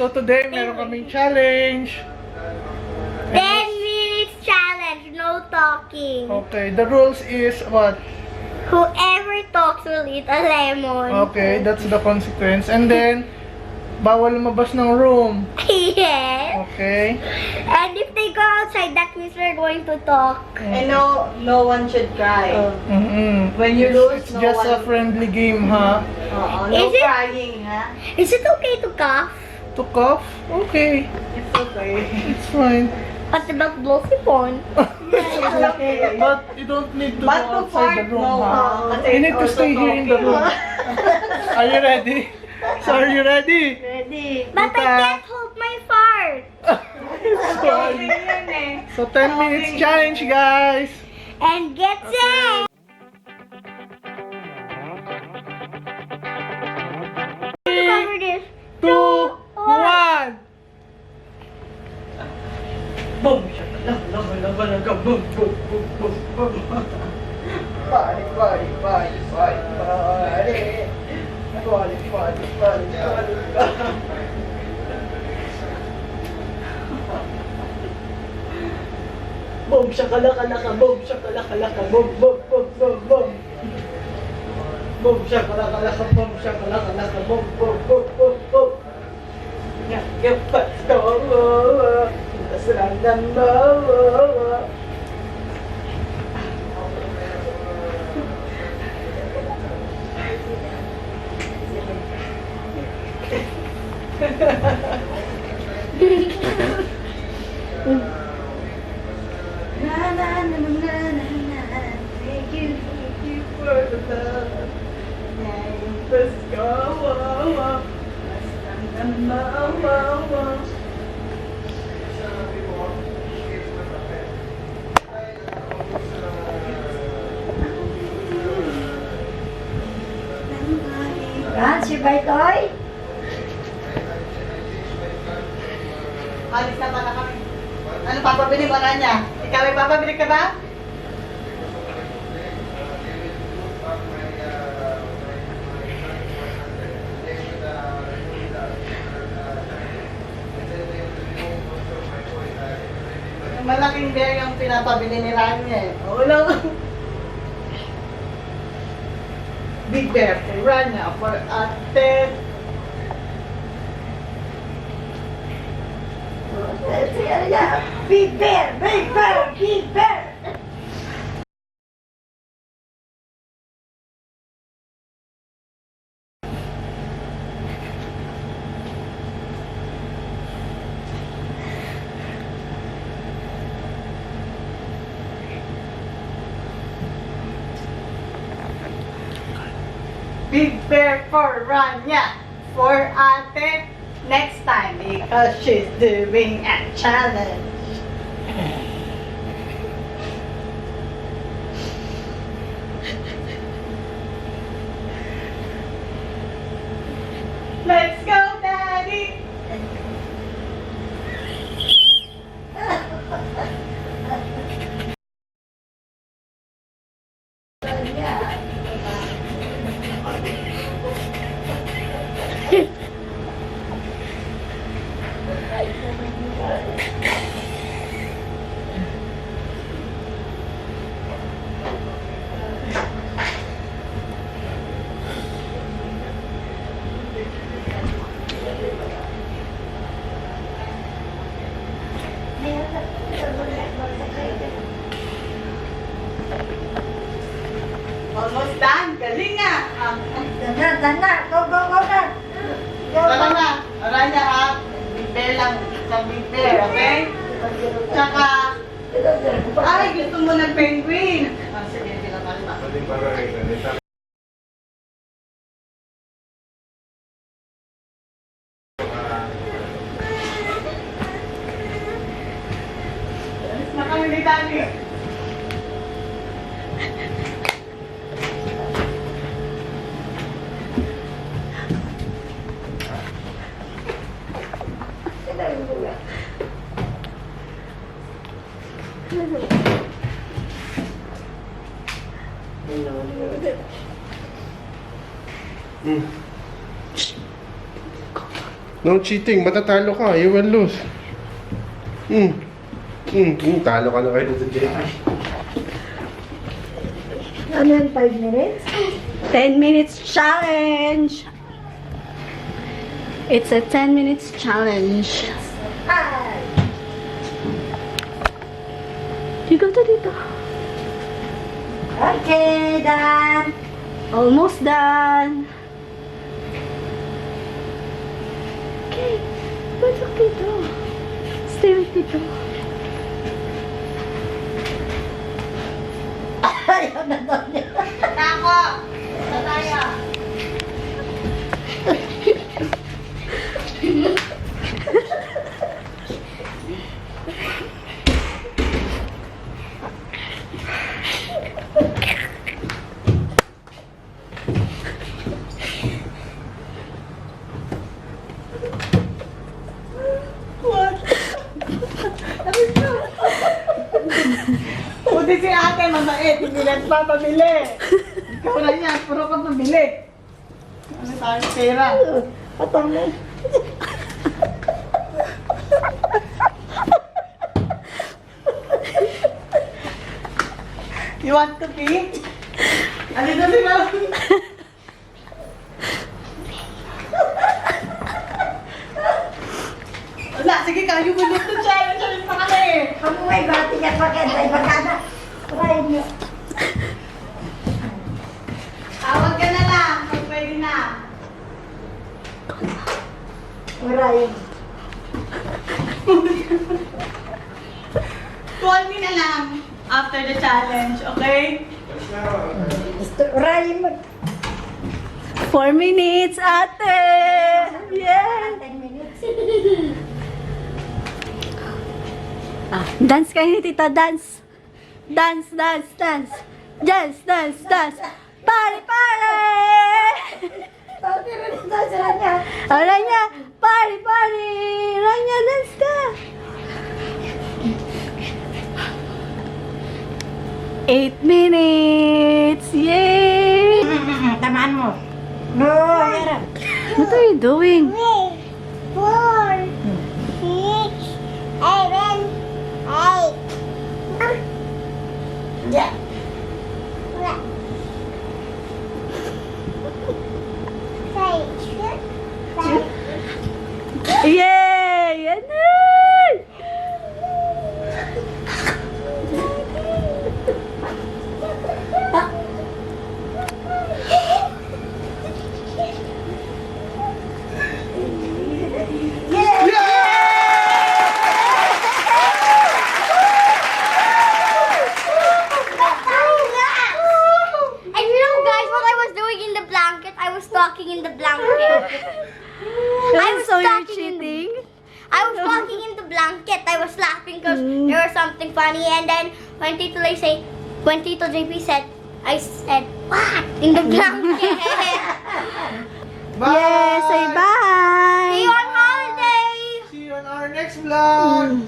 So today, meron kaming challenge. 10 minutes challenge, no talking. Okay, the rules is what? Whoever talks will eat a lemon. Okay, that's the consequence. And then, bawal lumabas ng room. Yes. Okay? And if they go outside, that means we're going to talk. And no one should cry. When you lose, It's no just a one- friendly game, ha? No Is it- crying, ha? Is it okay to cough? To cough? Okay. It's okay. It's fine. What about blow-sipon? But you don't need to But go to outside the fart, room, no. ha? Kasi You need to also stay here in the talking. room. Are you ready? So, are you ready? Ready. But I Tita. can't hold my fart. Sorry. So, 10 minutes challenge, guys. And get set. Cover this. 2, 1. Boom! Laga, boom, boom, boom, boom, boom. Party, party, party, party, party. Party, party, party, party. Boom, shakalaka, boom, shakalaka, boom, boom, boom, boom, boom. Boom, shakalaka, boom, shakalaka, boom, boom, boom, boom, boom. Yeah, let's go. Let's run them low. Na na na na na na. Thank you for the love. Let's go. Let's run them low. Si Baytoy? Alis na pala kami. Ano papabili mo na niya? Ikaw ay papabili ka ba? Yung malaking bear yung pinapabili ni Rania eh. Oo lang. Big bear for Rania, for Ate. Big bear, big bear, big bear. Big bear for Rania, for Ate next time because she's doing a challenge. Let's go, Daddy! Almost done. Galing nga. Dana, go, go, go na. Tara na. Rania ha. Big bear lang. Sa big bear, okay? Tsaka, ay, gusto mo ng penguin. Ah, sige, pinakalma. Alis na kami ni Daddy. No cheating. Matatalo ka. You will lose. Talo ka na kayo sa JP. Ano yan, 5 minutes? 10 minutes challenge. It's a 10 minutes challenge. You go to dito. Okay, done. Almost done. Okay. Let's look Tito. Stay with Tito. Ayaw na doon niya. Tako! Sa tayo. Buti si ate, mabait. Hindi nagpapabili. Ikaw na yan, puro ka pabili. Ano tayo, pera? Patang mo. You want to pee? Alito sila. Wala, sige kayo mo dito challenge. Challenge pa kami. Kamu may bati niya pa kaya tayo magkana. Try niyo. Tawag ka na lang. Pag pwede na. Maraming. Call me na lang after the challenge, okay? Maraming mo. 4 minutes, ate! Yeah! 10 minutes. Dance kayo ni Tita, dance! Dance, dance, dance! Dance, dance, dance! Pare, pare! Tapi rin ito sila niya. Ranya, pare, pare! Ranya, dance ka! 8 minutes! Yay! Tamaan mo. No, Yara. What are you doing? 4, 6, 7, 8. Yeah. Yay! Yan na! And you know, guys, what I was doing in the blanket? I was talking in the blanket. So you're talking in the- cheating? I was talking in the blanket. I was laughing because there was something funny. And then when Tito JP said, I said, what? In the blanket. Bye! Yes, say bye! See you on holiday. See you on our next vlog!